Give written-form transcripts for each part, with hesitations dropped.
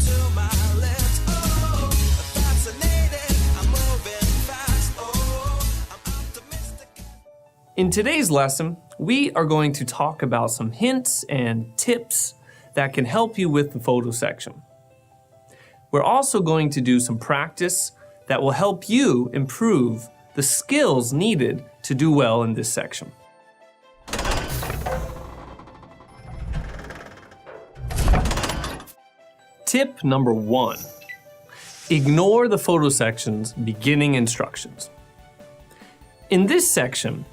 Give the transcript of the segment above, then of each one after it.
to my lips. Oh, fascinated, I'm moving fast. Oh, I'm optimistic. In today's lesson, we are going to talk about some hints and tips that can help you with the photo section. We're also going to do some practice that will help you improve the skills needed to do well in this section. Tip number 1, ignore the photo section's beginning instructions. In this section,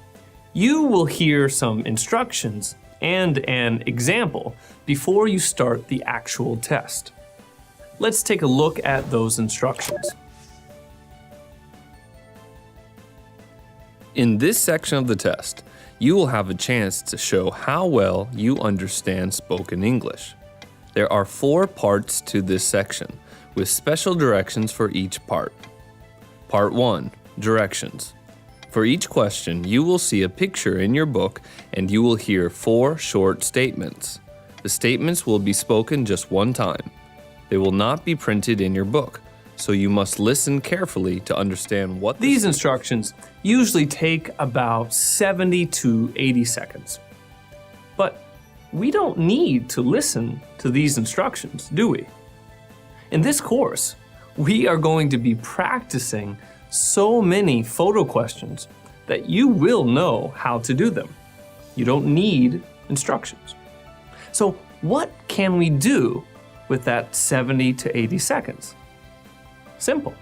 you will hear some instructions and an example before you start the actual test. Let's take a look at those instructions. In this section of the test, you will have a chance to show how well you understand spoken English. There are 4 parts to this section, with special directions for each part. Part 1, Directions. For each question, you will see a picture in your book and you will hear 4 short statements. The statements will be spoken just one time. They will not be printed in your book, so you must listen carefully to understand what These instructions usually take about 70 to 80 seconds. But we don't need to listen to these instructions, do we? In this course, we are going to be practicing so many photo questions that you will know how to do them. You don't need instructions. So what can we do with that 70 to 80 seconds? Simple.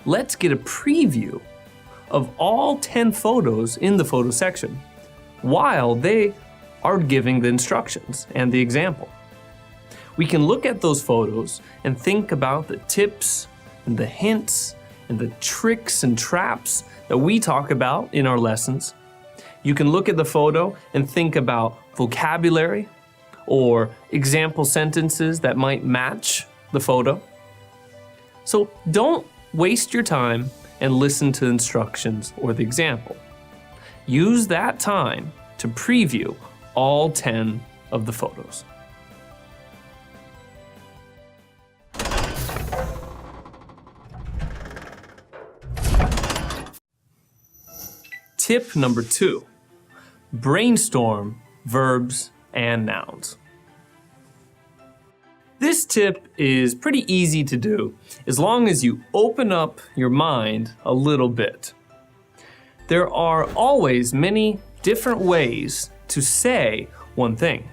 Let's get a preview of all 10 photos in the photo section while they are giving the instructions and the example. We can look at those photos and think about the tips and the hints and the tricks and traps that we talk about in our lessons. You can look at the photo and think about vocabulary or example sentences that might match the photo. So don't waste your time and listen to instructions or the example. Use that time to preview all 10 of the photos. Tip number 2, brainstorm verbs and nouns. This tip is pretty easy to do as long as you open up your mind a little bit. There are always many different ways to say one thing.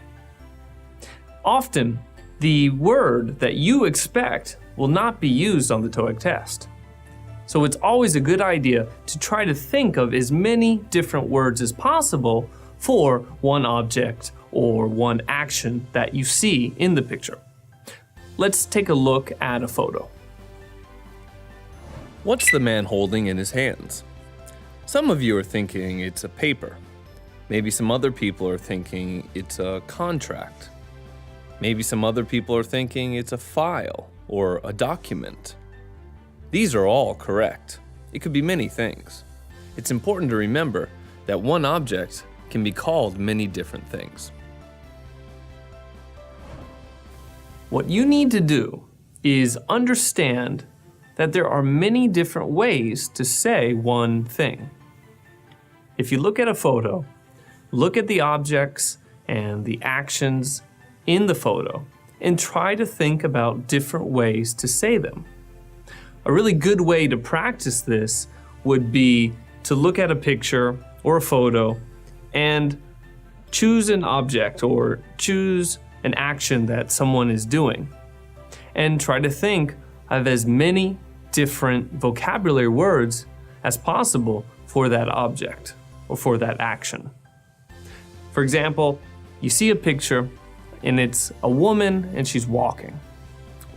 Often, the word that you expect will not be used on the TOEIC test. So it's always a good idea to try to think of as many different words as possible for one object or one action that you see in the picture. Let's take a look at a photo. What's the man holding in his hands? Some of you are thinking it's a paper. Maybe some other people are thinking it's a contract. Maybe some other people are thinking it's a file or a document. These are all correct. It could be many things. It's important to remember that one object can be called many different things. What you need to do is understand that there are many different ways to say one thing. If you look at a photo, look at the objects and the actions in the photo and try to think about different ways to say them. A really good way to practice this would be to look at a picture or a photo and choose an object or choose an action that someone is doing and try to think of as many different vocabulary words as possible for that object or for that action. For example, you see a picture and it's a woman and she's walking.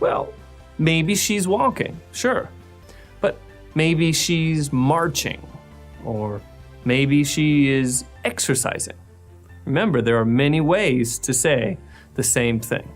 Well, maybe she's walking, sure, but maybe she's marching or maybe she is exercising. Remember, there are many ways to say the same thing.